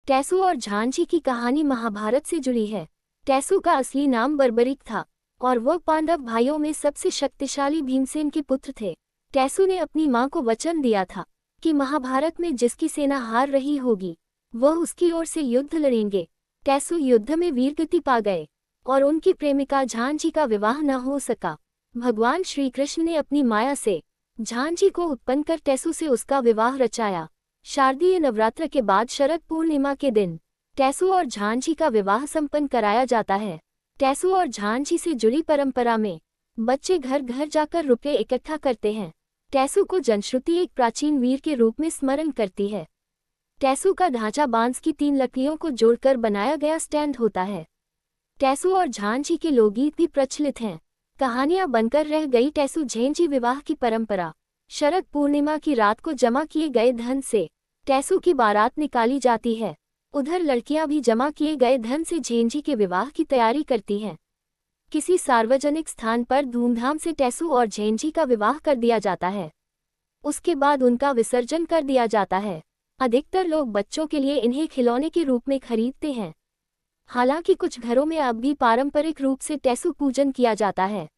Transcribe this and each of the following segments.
टेसु और झांझी की कहानी महाभारत से जुड़ी है। टेसु का असली नाम बर्बरिक था और वह पांडव भाइयों में सबसे शक्तिशाली भीमसेन के पुत्र थे। टेसु ने अपनी मां को वचन दिया था कि महाभारत में जिसकी सेना हार रही होगी वह उसकी ओर से युद्ध लड़ेंगे। टेसु युद्ध में वीरगति पा गए और उनकी प्रेमिका झांझी का विवाह न हो सका। भगवान श्री कृष्ण ने अपनी माया से झांझी को उत्पन्न कर टेसु से उसका विवाह रचाया। शारदीय नवरात्र के बाद शरद पूर्णिमा के दिन टेसु और झांझी का विवाह संपन्न कराया जाता है। टेसु और झांझी से जुड़ी परंपरा में बच्चे घर घर जाकर रुपये इकट्ठा करते हैं। टेसु को जनश्रुति एक प्राचीन वीर के रूप में स्मरण करती है। टेसु का ढांचा बांस की 3 लकड़ियों को जोड़कर बनाया गया स्टैंड होता है। टेसु और झांझी के लोकगीत भी प्रचलित हैं। कहानियां बनकर रह गई टेसु झांझी विवाह की परंपरा। शरद पूर्णिमा की रात को जमा किए गए धन से टेसु की बारात निकाली जाती है। उधर लड़कियां भी जमा किए गए धन से झांझी के विवाह की तैयारी करती हैं। किसी सार्वजनिक स्थान पर धूमधाम से टेसु और झांझी का विवाह कर दिया जाता है। उसके बाद उनका विसर्जन कर दिया जाता है। अधिकतर लोग बच्चों के लिए इन्हें खिलौने के रूप में खरीदते हैं। हालांकि कुछ घरों में अब भी पारंपरिक रूप से टेसु पूजन किया जाता है।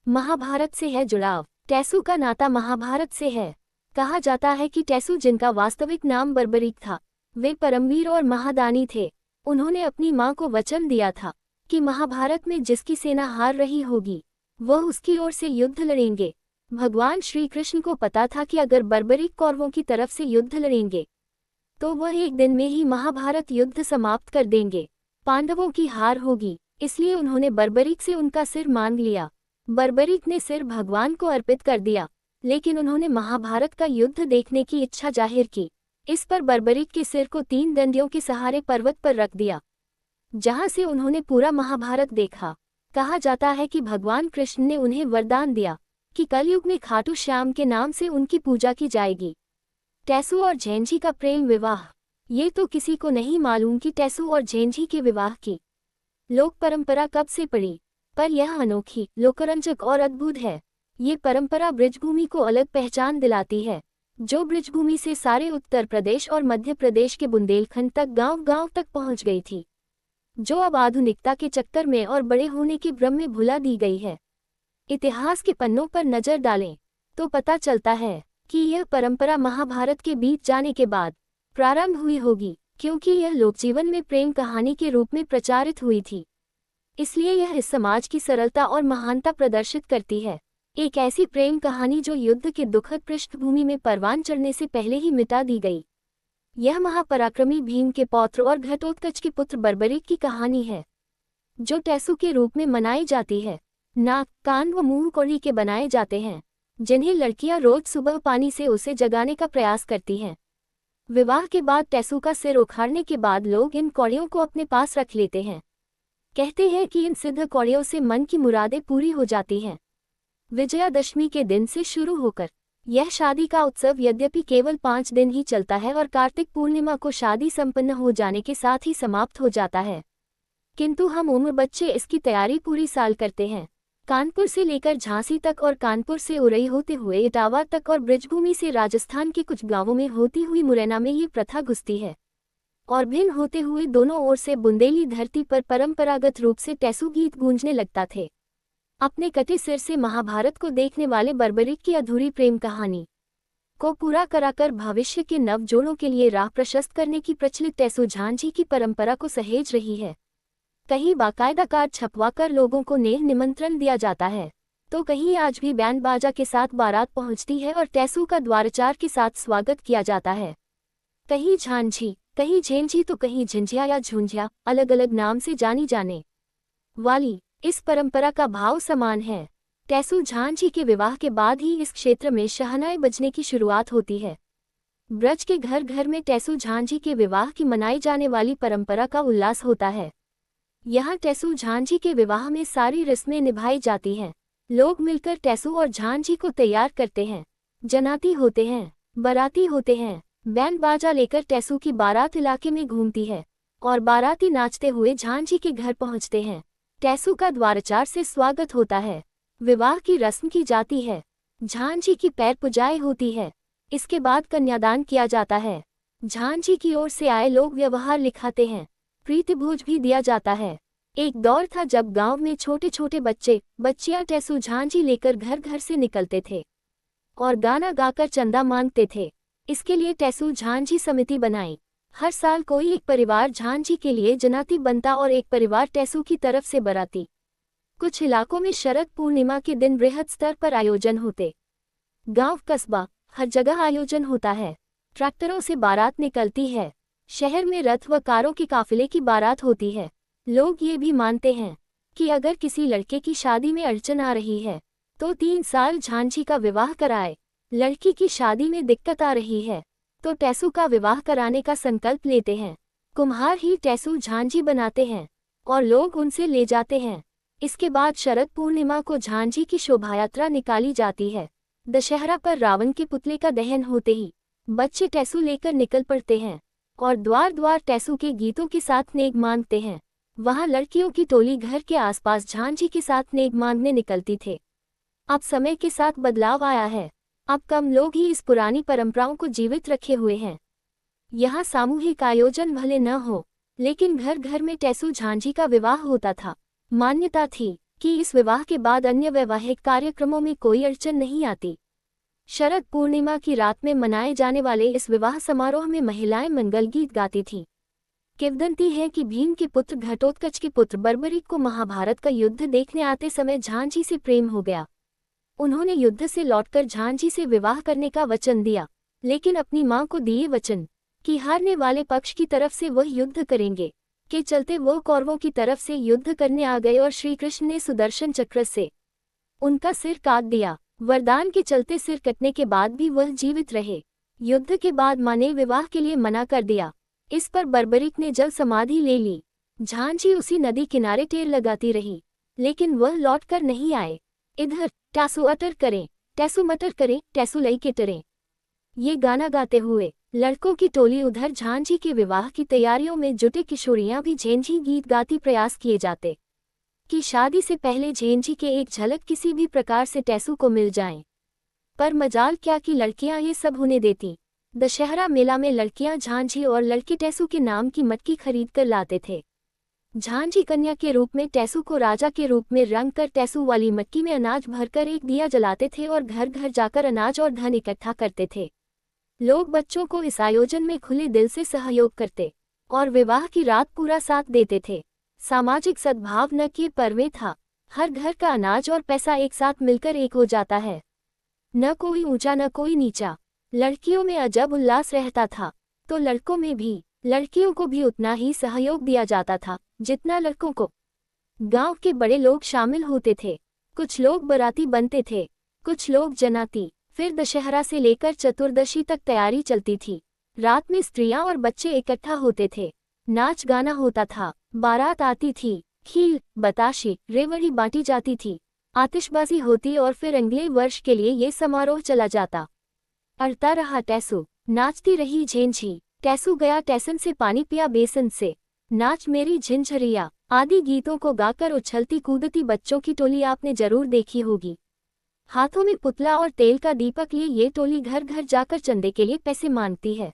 महाभारत से है जुड़ाव। टेसु का नाता महाभारत से है। कहा जाता है कि टेसु, जिनका वास्तविक नाम बर्बरिक था, वे परमवीर और महादानी थे। उन्होंने अपनी मां को वचन दिया था कि महाभारत में जिसकी सेना हार रही होगी वह उसकी ओर से युद्ध लड़ेंगे। भगवान श्री कृष्ण को पता था कि अगर बर्बरिक कौरवों की तरफ से युद्ध लड़ेंगे तो वह एक दिन में ही महाभारत युद्ध समाप्त कर देंगे। पांडवों की हार होगी, इसलिए उन्होंने बर्बरिक से उनका सिर मांग लिया। बर्बरिक ने सिर भगवान को अर्पित कर दिया, लेकिन उन्होंने महाभारत का युद्ध देखने की इच्छा जाहिर की। इस पर बर्बरिक के सिर को 3 डंडियों के सहारे पर्वत पर रख दिया, जहां से उन्होंने पूरा महाभारत देखा। कहा जाता है कि भगवान कृष्ण ने उन्हें वरदान दिया कि कलयुग में खाटू श्याम के नाम से उनकी पूजा की जाएगी। टेसु और झांझी का प्रेम विवाह। ये तो किसी को नहीं मालूम कि टेसु और झांझी के विवाह की लोक परंपरा कब से पड़ी, पर यह अनोखी, लोकरंजक और अद्भुत है। ये परंपरा ब्रजभूमि को अलग पहचान दिलाती है, जो ब्रजभूमि से सारे उत्तर प्रदेश और मध्य प्रदेश के बुंदेलखंड तक गांव-गांव तक पहुंच गई थी, जो अब आधुनिकता के चक्कर में और बड़े होने के भ्रम में भुला दी गई है। इतिहास के पन्नों पर नजर डालें तो पता चलता है कि यह परंपरा महाभारत के बीत जाने के बाद प्रारंभ हुई होगी, क्योंकि यह लोकजीवन में प्रेम कहानी के रूप में प्रचारित हुई थी। इसलिए यह इस समाज की सरलता और महानता प्रदर्शित करती है। एक ऐसी प्रेम कहानी जो युद्ध के दुखद पृष्ठभूमि में परवान चढ़ने से पहले ही मिटा दी गई। यह महापराक्रमी भीम के पौत्र और घटोत्कच के पुत्र बर्बरिक की कहानी है, जो टेसु के रूप में मनाई जाती है। नाक, कान व मुंह कोड़ी के बनाए जाते हैं, जिन्हें लड़कियां रोज सुबह पानी से उसे जगाने का प्रयास करती हैं। विवाह के बाद टेसु का सिर उखाड़ने के बाद लोग इन कौड़ियों को अपने पास रख लेते हैं। कहते हैं कि इन सिद्ध कौड़ियों से मन की मुरादें पूरी हो जाती हैं। विजयादशमी के दिन से शुरू होकर यह शादी का उत्सव यद्यपि केवल 5 दिन ही चलता है और कार्तिक पूर्णिमा को शादी संपन्न हो जाने के साथ ही समाप्त हो जाता है, किंतु हम उम्र बच्चे इसकी तैयारी पूरी साल करते हैं। कानपुर से लेकर झांसी तक और कानपुर से उरई होते हुए इटावा तक और ब्रजभूमि से राजस्थान के कुछ गांवों में होती हुई मुरैना में ये प्रथा घुसती है और भिन्न होते हुए दोनों ओर से बुंदेली धरती पर परंपरागत रूप से टेसु गीत गूंजने लगता थे। अपने कटे सिर से महाभारत को देखने वाले बर्बरिक की अधूरी प्रेम कहानी को पूरा कराकर भविष्य के नव जोड़ों के लिए राह प्रशस्त करने की प्रचलित टेसु झांझी की परंपरा को सहेज रही है। कहीं बाकायदा कार्ड छपवाकर लोगों को नेह निमंत्रण दिया जाता है, तो कहीं आज भी बैंड बाजा के साथ बारात पहुंचती है और टेसु का द्वारचार के साथ स्वागत किया जाता है। कहीं झांझी, कहीं झेंझी तो कहीं झिंझिया या झुंझिया, अलग अलग नाम से जानी जाने वाली इस परंपरा का भाव समान है। टेसु झांझी के विवाह के बाद ही इस क्षेत्र में शहनाई बजने की शुरुआत होती है। ब्रज के घर घर में टेसु झांझी के विवाह की मनाई जाने वाली परंपरा का उल्लास होता है। यहाँ टेसु झांझी के विवाह में सारी रस्में निभाई जाती हैं। लोग मिलकर टेसु और झांझी को तैयार करते हैं, जनाती होते हैं, बाराती होते हैं। बैंड बाजा लेकर टेसु की बारात इलाके में घूमती है और बाराती नाचते हुए झांझी के घर पहुंचते हैं। टेसु का द्वारचार से स्वागत होता है। विवाह की रस्म की जाती है। झांझी की पैर पुजाई होती है। इसके बाद कन्यादान किया जाता है। झांझी की ओर से आए लोग व्यवहार लिखाते हैं। प्रीतिभोज भी दिया जाता है। एक दौर था जब गांव में छोटे छोटे बच्चे बच्चियां टैसू झांझी लेकर घर घर से निकलते थे और गाना गाकर चंदा मांगते थे। इसके लिए टैसू झांझी समिति बनाई। हर साल कोई एक परिवार झांझी के लिए जनाती बनता और एक परिवार टैसू की तरफ से बराती। कुछ इलाकों में शरद पूर्णिमा के दिन बृहद स्तर पर आयोजन होते। गांव कस्बा हर जगह आयोजन होता है। ट्रैक्टरों से बारात निकलती है। शहर में रथ व कारों के काफिले की बारात होती है। लोग ये भी मानते हैं कि अगर किसी लड़के की शादी में अड़चन आ रही है तो 3 साल झांझी का विवाह कराए। लड़की की शादी में दिक्कत आ रही है तो टैसू का विवाह कराने का संकल्प लेते हैं। कुम्हार ही टैसू झांझी बनाते हैं और लोग उनसे ले जाते हैं। इसके बाद शरद पूर्णिमा को झांझी की शोभायात्रा निकाली जाती है। दशहरा पर रावण के पुतले का दहन होते ही बच्चे टैसू लेकर निकल पड़ते हैं और द्वार द्वार टैसू के गीतों के साथ नेग मांगते हैं। वहां लड़कियों की टोली घर के आसपास झांझी के साथ नेग मांगने निकलती थे। अब समय के साथ बदलाव आया है। अब कम लोग ही इस पुरानी परंपराओं को जीवित रखे हुए हैं। यहाँ सामूहिक आयोजन भले न हो, लेकिन घर घर में टैसू झांझी का विवाह होता था। मान्यता थी कि इस विवाह के बाद अन्य वैवाहिक कार्यक्रमों में कोई अड़चन नहीं आती। शरद पूर्णिमा की रात में मनाए जाने वाले इस विवाह समारोह में महिलाएं मंगल गीत गाती थीं। किंवदंती है कि भीम के पुत्र घटोत्कच के पुत्र बर्बरीक को महाभारत का युद्ध देखने आते समय झांझी से प्रेम हो गया। उन्होंने युद्ध से लौटकर झांझी से विवाह करने का वचन दिया, लेकिन अपनी मां को दिए वचन कि हारने वाले पक्ष की तरफ से वह युद्ध करेंगे के चलते वो कौरवों की तरफ से युद्ध करने आ गए और श्री कृष्ण ने सुदर्शन चक्र से उनका सिर काट दिया। वरदान के चलते सिर कटने के बाद भी वह जीवित रहे। युद्ध के बाद मां ने विवाह के लिए मना कर दिया। इस पर बर्बरीक ने जल समाधि ले ली। झांझी उसी नदी किनारे टेर लगाती रही, लेकिन वह लौटकर नहीं आए। इधर टैसू अटर करें, टैसू मटर करें, टैसू लई के टरें, ये गाना गाते हुए लड़कों की टोली उधर झांझी के विवाह की तैयारियों में जुटे किशोरियां भी झेंझी गीत गाती प्रयास किए जाते कि शादी से पहले झेंझी के एक झलक किसी भी प्रकार से टैसू को मिल जाए। पर मजाल क्या कि लड़कियां ये सब होने देती। दशहरा मेला में लड़कियां झांझी और लड़के टैसू के नाम की मटकी खरीद कर लाते थे। झांझी कन्या के रूप में टैसू को राजा के रूप में रंग कर टैसू वाली मटकी में अनाज भरकर एक दिया जलाते थे और घर घर जाकर अनाज और धन इकट्ठा करते थे। लोग बच्चों को इस आयोजन में खुले दिल से सहयोग करते और विवाह की रात पूरा साथ देते थे। सामाजिक सद्भाव न कि पर्वे था। हर घर का अनाज और पैसा एक साथ मिलकर एक हो जाता है। न कोई ऊंचा न कोई नीचा। लड़कियों में अजब उल्लास रहता था तो लड़कों में भी। लड़कियों को भी उतना ही सहयोग दिया जाता था जितना लड़कों को। गांव के बड़े लोग शामिल होते थे। कुछ लोग बराती बनते थे, कुछ लोग जनाती। फिर दशहरा से लेकर चतुर्दशी तक तैयारी चलती थी। रात में स्त्रियां और बच्चे इकट्ठा होते थे। नाच गाना होता था। बारात आती थी। खीर, बताशे, रेवड़ी बांटी जाती थी। आतिशबाजी होती और फिर अगले वर्ष के लिए ये समारोह चला जाता। अड़ता रहा टैसू, नाचती रही झेंझी। टैसू गया टैसन से, पानी पिया बेसन से, नाच मेरी झिंझरिया आदि गीतों को गाकर उछलती कूदती बच्चों की टोली आपने जरूर देखी होगी। हाथों में पुतला और तेल का दीपक लिए ये टोली घर घर जाकर चंदे के लिए पैसे मांगती है।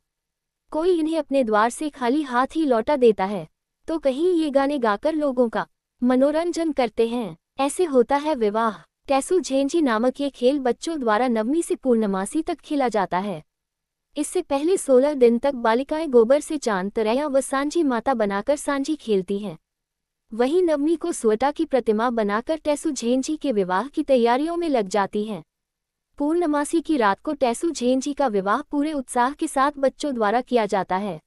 कोई इन्हें अपने द्वार से खाली हाथ ही लौटा देता है तो कहीं ये गाने गाकर लोगों का मनोरंजन करते हैं। ऐसे होता है विवाह। टैसू झेंझी नामक ये खेल बच्चों द्वारा नवमी से पूर्णमासी तक खेला जाता है। इससे पहले 16 दिन तक बालिकाएं गोबर से चांद तरैया व सांझी माता बनाकर सांझी खेलती हैं। वहीं नवमी को सुअटा की प्रतिमा बनाकर टैसू झेंझी के विवाह की तैयारियों में लग जाती हैं। पूर्णमासी की रात को टैसू झेंझी का विवाह पूरे उत्साह के साथ बच्चों द्वारा किया जाता है।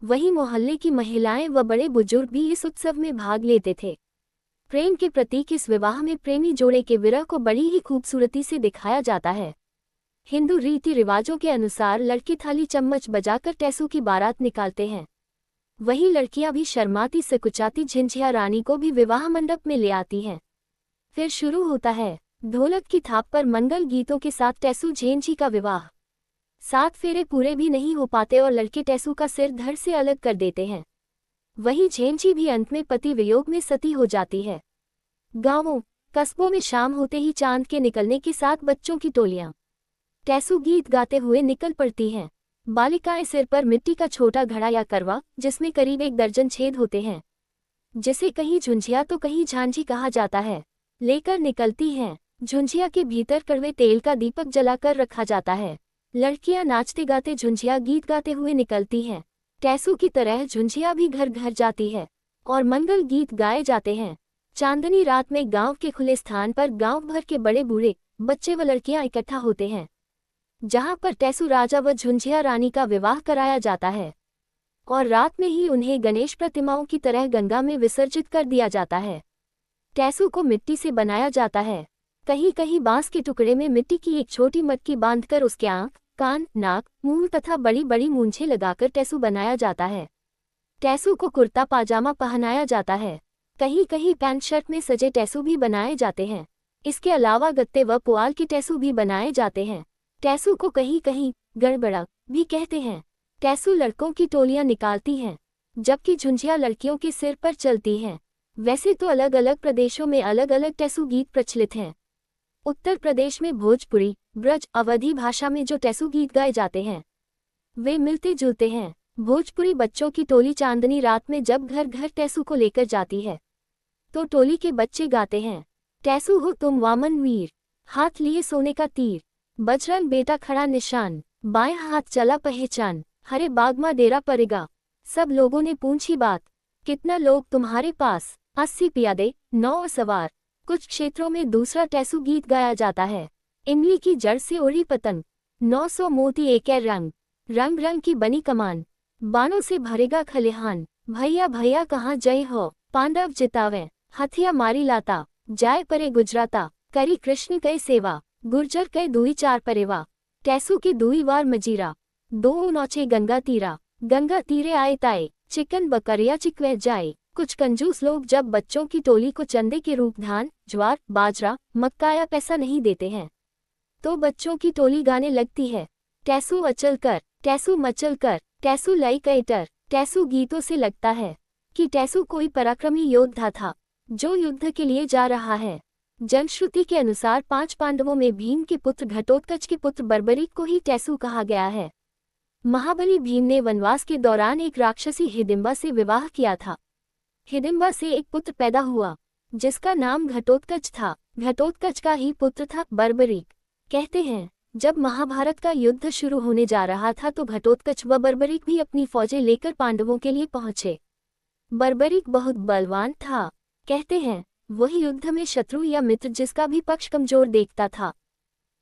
वहीं मोहल्ले की महिलाएं व बड़े बुजुर्ग भी इस उत्सव में भाग लेते थे। प्रेम के प्रतीक इस विवाह में प्रेमी जोड़े के विरह को बड़ी ही खूबसूरती से दिखाया जाता है। हिंदू रीति रिवाजों के अनुसार लड़के थाली चम्मच बजाकर टैसू की बारात निकालते हैं। वहीं लड़कियां भी शर्माती सकुचाती झिंझिया रानी को भी विवाह मंडप में ले आती हैं। फिर शुरू होता है ढोलक की थाप पर मंगल गीतों के साथ टैसू झेंझी का विवाह। 7 फेरे पूरे भी नहीं हो पाते और लड़के टैसू का सिर धड़ से अलग कर देते हैं। वहीं झेंझी भी अंत में पति वियोग में सती हो जाती है। गांवों कस्बों में शाम होते ही चांद के निकलने के साथ बच्चों की टोलियां टैसू गीत गाते हुए निकल पड़ती हैं। बालिकाएं सिर पर मिट्टी का छोटा घड़ा या करवा, जिसमें करीब 1 दर्जन छेद होते हैं, जिसे कहीं झुंझिया तो कहीं झांझी कहा जाता है, लेकर निकलती हैं। झुंझिया के भीतर कड़वे तेल का दीपक जलाकर रखा जाता है। लड़कियां नाचते गाते झुंझिया गीत गाते हुए निकलती हैं। टैसू की तरह झुंझिया भी घर घर जाती है और मंगल गीत गाए जाते हैं। चांदनी रात में गांव के खुले स्थान पर गांव भर के बड़े बूढ़े, बच्चे व लड़कियां इकट्ठा होते हैं, जहां पर टैसू राजा व झुंझिया रानी का विवाह कराया जाता है और रात में ही उन्हें गणेश प्रतिमाओं की तरह गंगा में विसर्जित कर दिया जाता है। टैसू को मिट्टी से बनाया जाता है। कहीं कहीं बांस के टुकड़े में मिट्टी की एक छोटी मटकी बांधकर उसके आंख, कान, नाक, मुंह तथा बड़ी बड़ी मूंछें लगाकर टैसू बनाया जाता है। टैसू को कुर्ता पाजामा पहनाया जाता है। कहीं कहीं पैंट शर्ट में सजे टैसू भी बनाए जाते हैं। इसके अलावा गत्ते व पुआल के टैसू भी बनाए जाते हैं। टैसू को कहीं कहीं गड़बड़ा भी कहते हैं। टैसू लड़कों की टोलियां निकालती हैं, जबकि झुंझिया लड़कियों के सिर पर चलती हैं। वैसे तो अलग अलग प्रदेशों में अलग अलग टैसू गीत प्रचलित हैं। उत्तर प्रदेश में भोजपुरी, ब्रज, अवधी भाषा में जो टैसू गीत गाए जाते हैं वे मिलते जुलते हैं। भोजपुरी बच्चों की टोली चांदनी रात में जब घर घर टैसू को लेकर जाती है तो टोली के बच्चे गाते हैं, टैसू हो तुम वामन वीर, हाथ लिए सोने का तीर, बजरंग बेटा खड़ा निशान, बाएं हाथ चला पहचान, हरे बाग में डेरा पड़ेगा। सब लोगों ने पूछी बात, कितना लोग तुम्हारे पास, 80 प्यादे, 9 सवार। कुछ क्षेत्रों में दूसरा टैसू गीत गाया जाता है, इमली की जड़ से उड़ी पतंग, 900 मोती एक रंग, रंग रंग की बनी कमान, बाणों से भरेगा खलिहान, भैया भैया कहाँ जय हो, पांडव जितावे, हथिया मारी लाता, जाय परे गुजराता, करी कृष्ण कई सेवा, गुर्जर कई दुई चार परेवा। टैसू की दुई वार मजीरा, 2 नौचे गंगा तीरे आए ताए, चिकन बकरिया चिकवे जाए। कुछ कंजूस लोग जब बच्चों की टोली को चंदे के रूप धान, ज्वार, बाजरा, मक्का या पैसा नहीं देते हैं तो बच्चों की टोली गाने लगती है, टैसू अचल कर, टैसू मचल कर, टैसू लाई कैटर। टैसू गीतों से लगता है कि टैसू कोई पराक्रमी योद्धा था जो युद्ध के लिए जा रहा है। जनश्रुति के अनुसार 5 पांडवों में भीम के पुत्र घटोत्कच के पुत्र बर्बरीक को ही टैसू कहा गया है। महाबली भीम ने वनवास के दौरान एक राक्षसी हिडिंबा से विवाह किया था। हिडिंबा से एक पुत्र पैदा हुआ जिसका नाम घटोत्कच था। घटोत्कच का ही पुत्र था बर्बरीक। कहते हैं जब महाभारत का युद्ध शुरू होने जा रहा था तो घटोत्कच व बर्बरीक भी अपनी फौजें लेकर पांडवों के लिए पहुंचे। बर्बरीक बहुत बलवान था। कहते हैं वही युद्ध में शत्रु या मित्र जिसका भी पक्ष कमजोर देखता था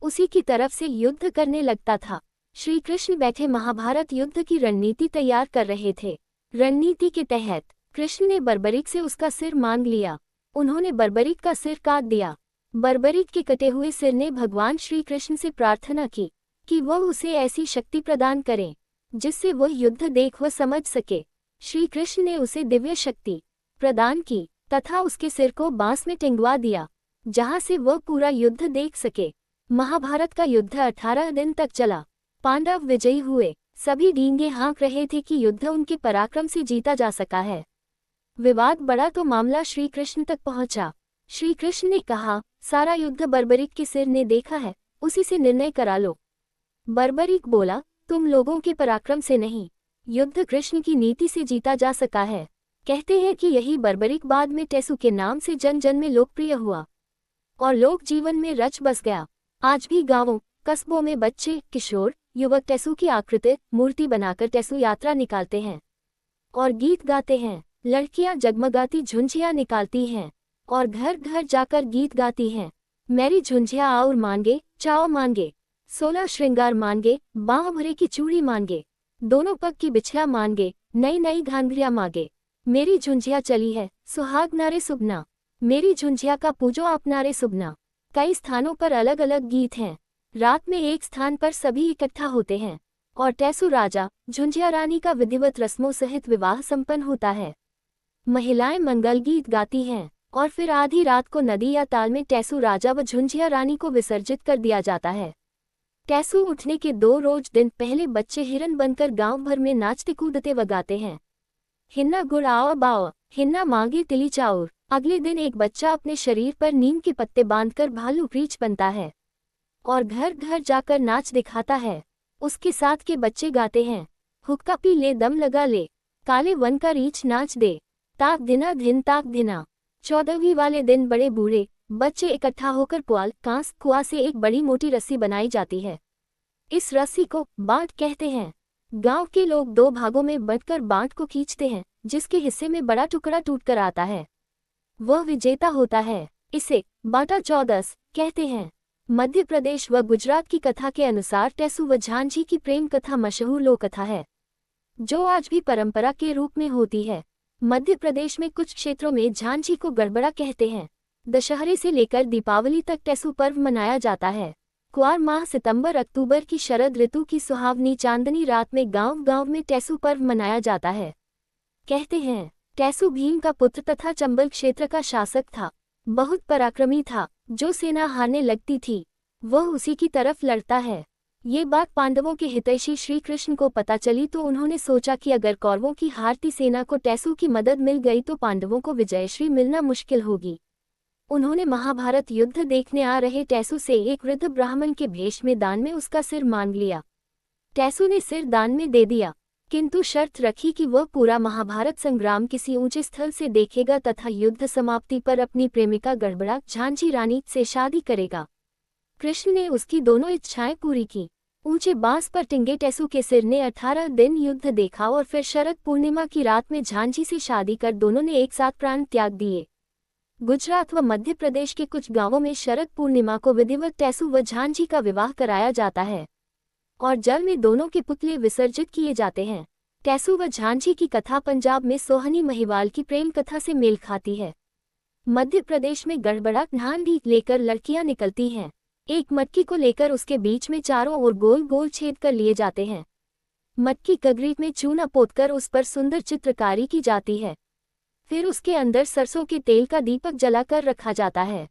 उसी की तरफ से युद्ध करने लगता था। श्री कृष्ण बैठे महाभारत युद्ध की रणनीति तैयार कर रहे थे। रणनीति के तहत कृष्ण ने बर्बरीक से उसका सिर मांग लिया। उन्होंने बर्बरीक का सिर काट दिया। बर्बरीक के कटे हुए सिर ने भगवान श्री कृष्ण से प्रार्थना की कि वह उसे ऐसी शक्ति प्रदान करें जिससे वह युद्ध देख व समझ सके। श्री कृष्ण ने उसे दिव्य शक्ति प्रदान की तथा उसके सिर को बांस में टिंगवा दिया जहां से वह पूरा युद्ध देख सके। महाभारत का युद्ध 18 दिन तक चला। पांडव विजयी हुए। सभी डींगे हाँक रहे थे कि युद्ध उनके पराक्रम से जीता जा सका है। विवाद बढ़ा तो मामला श्री कृष्ण तक पहुंचा। श्री कृष्ण ने कहा सारा युद्ध बर्बरीक के सिर ने देखा है, उसी से निर्णय करा लो। बर्बरीक बोला तुम लोगों के पराक्रम से नहीं, युद्ध कृष्ण की नीति से जीता जा सका है। कहते हैं कि यही बर्बरीक बाद में टैसू के नाम से जन जन में लोकप्रिय हुआ और लोक जीवन में रच बस गया। आज भी गांवों कस्बों में बच्चे, किशोर, युवक टैसू की आकृति मूर्ति बनाकर टैसू यात्रा निकालते हैं और गीत गाते हैं। लड़कियां जगमगाती झुंझिया निकालती हैं और घर घर जाकर गीत गाती हैं। मेरी झुंझिया और मांगे, चाओ मांगे, 16 श्रृंगार मांगे, बाह भरे की चूड़ी मांगे, दोनों पग की बिछिया मांगे, नई नई घांघरिया मांगे। मेरी झुंझिया चली है सुहाग नारे सुबना, मेरी झुंझिया का पूजो आप नारे सुबना। कई स्थानों पर अलग अलग गीत हैं। रात में एक स्थान पर सभी इकट्ठा होते हैं और टैसू राजा झुंझिया रानी का विधिवत रस्मों सहित विवाह संपन्न होता है। महिलाएं मंगल गीत गाती हैं और फिर आधी रात को नदी या ताल में टैसू राजा व झुंझिया रानी को विसर्जित कर दिया जाता है। टैसू उठने के 2 रोज दिन पहले बच्चे हिरन बनकर गांव भर में नाचते कूदते व गाते हैं। हिन्ना गुड़ आओ बाओ, हिन्ना मांगे तिली चाउर। अगले दिन एक बच्चा अपने शरीर पर नीम के पत्ते बांधकर भालू रीछ बनता है और घर घर जाकर नाच दिखाता है। उसके साथ के बच्चे गाते हैं, हुक्का पी ले दम लगा ले, काले वन का रीछ नाच दे, ताक धिना धिन ताक धिना। 14वीं वाले दिन बड़े बूढ़े बच्चे इकट्ठा होकर पुआल कांस कुआ से एक बड़ी मोटी रस्सी बनाई जाती है। इस रस्सी को बांट कहते हैं। गांव के लोग 2 भागों में बंटकर बांट को खींचते हैं, जिसके हिस्से में बड़ा टुकड़ा टूटकर आता है वह विजेता होता है। इसे बांटा चौदस कहते हैं। मध्य प्रदेश व गुजरात की कथा के अनुसार टेसू व झांझी की प्रेम कथा मशहूर लोक कथा है, जो आज भी परंपरा के रूप में होती है। मध्य प्रदेश में कुछ क्षेत्रों में झांझी को गड़बड़ा कहते हैं। दशहरे से लेकर दीपावली तक टेसू पर्व मनाया जाता है। कुआर माह सितंबर अक्टूबर की शरद ऋतु की सुहावनी चांदनी रात में गांव-गांव में टेसू पर्व मनाया जाता है। कहते हैं टेसू भीम का पुत्र तथा चंबल क्षेत्र का शासक था। बहुत पराक्रमी था। जो सेना हारने लगती थी वह उसी की तरफ लड़ता है। ये बात पांडवों के हितैषी श्री कृष्ण को पता चली तो उन्होंने सोचा कि अगर कौरवों की हारती सेना को टेसू की मदद मिल गई तो पांडवों को विजयश्री मिलना मुश्किल होगी। उन्होंने महाभारत युद्ध देखने आ रहे टेसू से एक वृद्ध ब्राह्मण के भेष में दान में उसका सिर मांग लिया। टेसू ने सिर दान में दे दिया, किंतु शर्त रखी कि वह पूरा महाभारत संग्राम किसी ऊंचे स्थल से देखेगा तथा युद्ध समाप्ति पर अपनी प्रेमिका गड़बड़ा झांझी रानी से शादी करेगा। कृष्ण ने उसकी दोनों इच्छाएं पूरी की। ऊंचे बांस पर टिंगे टेसू के सिर ने 18 दिन युद्ध देखा और फिर शरद पूर्णिमा की रात में झांझी से शादी कर दोनों ने एक साथ प्राण त्याग दिए। गुजरात व मध्य प्रदेश के कुछ गांवों में शरद पूर्णिमा को विधिवत टेसू व झांझी का विवाह कराया जाता है और जल में दोनों के पुतले विसर्जित किए जाते हैं। टेसू व झांझी की कथा पंजाब में सोहनी महिवाल की प्रेम कथा से मेल खाती है। मध्य प्रदेश में गड़बड़ा ढांढी लेकर लड़कियां निकलती हैं। एक मटकी को लेकर उसके बीच में चारों ओर गोल गोल छेद कर लिए जाते हैं। मटकी कगरी में चूना पोतकर उस पर सुंदर चित्रकारी की जाती है। फिर उसके अंदर सरसों के तेल का दीपक जलाकर रखा जाता है।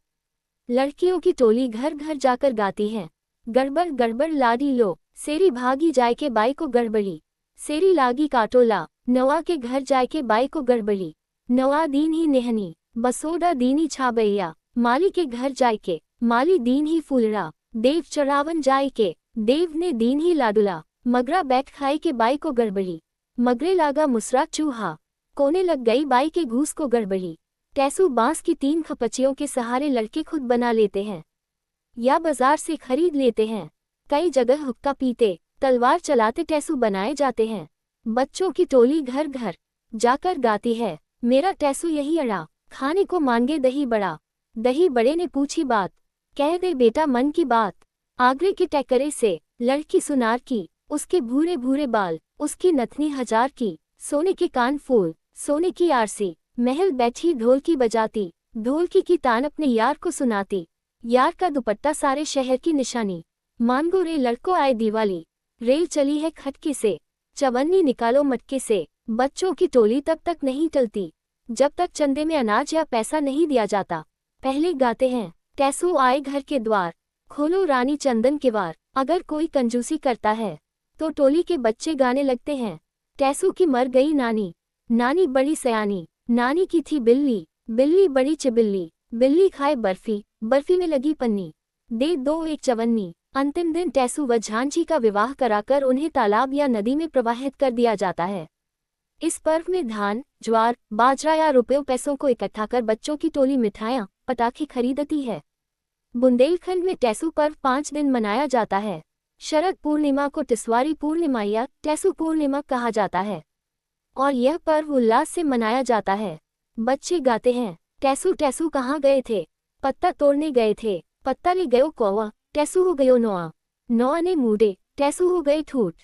लड़कियों की टोली घर घर जाकर गाती है, गड़बड़ गड़बड़ लाडी लो, सेरी भागी जाए के बाई को गड़बड़ी, सेरी लागी काटोला, नवा के घर जाए के बाई को गड़बड़ी, नवा दीन ही नेहनी, बसोडा दीनी छाबैया, माली के घर जाए के, माली दीन ही फूलड़ा, देव चढ़ावन जाए के, देव ने दीन ही लाडुला, मगरा बैठ खाए के बाई को गड़बड़ी, मगरे लागा मुसरा चूहा, कोने लग गई बाई के घूस को गड़बड़ी। टेसू बांस की 3 खपचियों के सहारे लड़के खुद बना लेते हैं या बाजार से खरीद लेते हैं। कई जगह हुक्का पीते तलवार चलाते टेसू बनाए जाते हैं। बच्चों की टोली घर घर जाकर गाती है, मेरा टेसू यही अड़ा, खाने को मांगे दही बड़ा, दही बड़े ने पूछी बात, कह दे बेटा मन की बात। आगरे के टैकरे से लड़की सुनार की, उसके भूरे भूरे बाल, उसकी नथनी 1000 की, सोने के कान फूल, सोने की आरसी, महल बैठी ढोलकी बजाती, ढोलकी की तान अपने यार को सुनाती, यार का दुपट्टा सारे शहर की निशानी, मानगो रे लड़को आए दिवाली, रेल चली है खटके से, चवन्नी निकालो मटके से। बच्चों की टोली तब तक नहीं टलती जब तक चंदे में अनाज या पैसा नहीं दिया जाता। पहले गाते हैं, टेसू आए घर के द्वार, खोलो रानी चंदन के वार। अगर कोई कंजूसी करता है तो टोली के बच्चे गाने लगते हैं, टेसू की मर गई नानी, नानी बड़ी सयानी, नानी की थी बिल्ली, बिल्ली बड़ी चिबिल्ली, बिल्ली खाए बर्फी, बर्फी में लगी पन्नी, दे दो एक चवन्नी। अंतिम दिन टेसू व झांझी का विवाह कराकर उन्हें तालाब या नदी में प्रवाहित कर दिया जाता है। इस पर्व में धान, ज्वार, बाजरा या रुपयों पैसों को इकट्ठा कर बच्चों की टोली मिठाइयाँ, पटाखे खरीदती है। बुंदेलखंड में टेसू पर्व 5 दिन मनाया जाता है। शरद पूर्णिमा को टिसवारी पूर्णिमा या टेसू पूर्णिमा कहा जाता है और यह पर्व उल्लास से मनाया जाता है। बच्चे गाते हैं, टेसू टेसू कहाँ गए थे, पत्ता तोड़ने गए थे, पत्ता ले गयो कौवा, टेसू हो गयो नोआ, नोआ ने मूडे, टेसू हो गए ठूठ,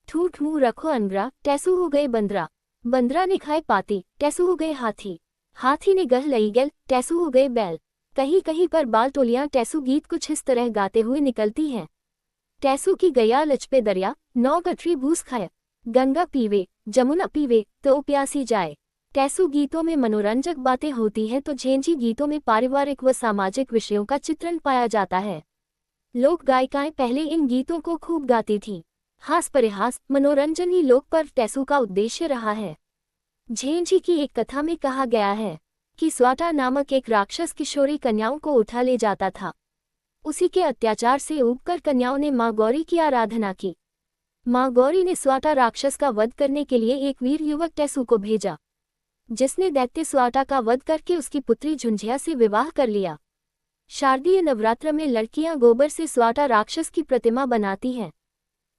ठूठ मुँह रखो अनगरा, टेसू हो गए बंदरा, बंदरा ने खाए पाती, टेसू हो गए हाथी, हाथी ने गह लई गल, टेसू हो गए बैल। कहीं कहीं पर बाल टोलियां टेसू गीत कुछ इस तरह गाते हुए निकलती हैं। टेसू की गया लचपे दरिया, 9 गठरी भूस खाए, गंगा पीवे, जमुना पीवे तो प्यासी जाए। टेसू गीतों में मनोरंजक बातें होती हैं तो झेंझी गीतों में पारिवारिक व सामाजिक विषयों का चित्रण पाया जाता है। लोक गायिकाएं पहले इन गीतों को खूब गाती थीं। हास परिहास, मनोरंजन ही लोक पर्व टेसू का उद्देश्य रहा है। झेंझी की एक कथा में कहा गया है कि स्वाटा नामक एक राक्षस किशोरी कन्याओं को उठा ले जाता था। उसी के अत्याचार से ऊबकर कन्याओं ने मां गौरी की आराधना की। माँ गौरी ने स्वाटा राक्षस का वध करने के लिए एक वीर युवक टेसु को भेजा, जिसने दैत्य स्वाटा का वध करके उसकी पुत्री झुंझिया से विवाह कर लिया। शारदीय नवरात्र में लड़कियां गोबर से स्वाटा राक्षस की प्रतिमा बनाती हैं।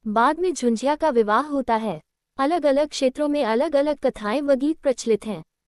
बाद में झुंझिया का विवाह होता है। अलग अलग क्षेत्रों में अलग अलग कथाएं व गीत प्रचलित हैं।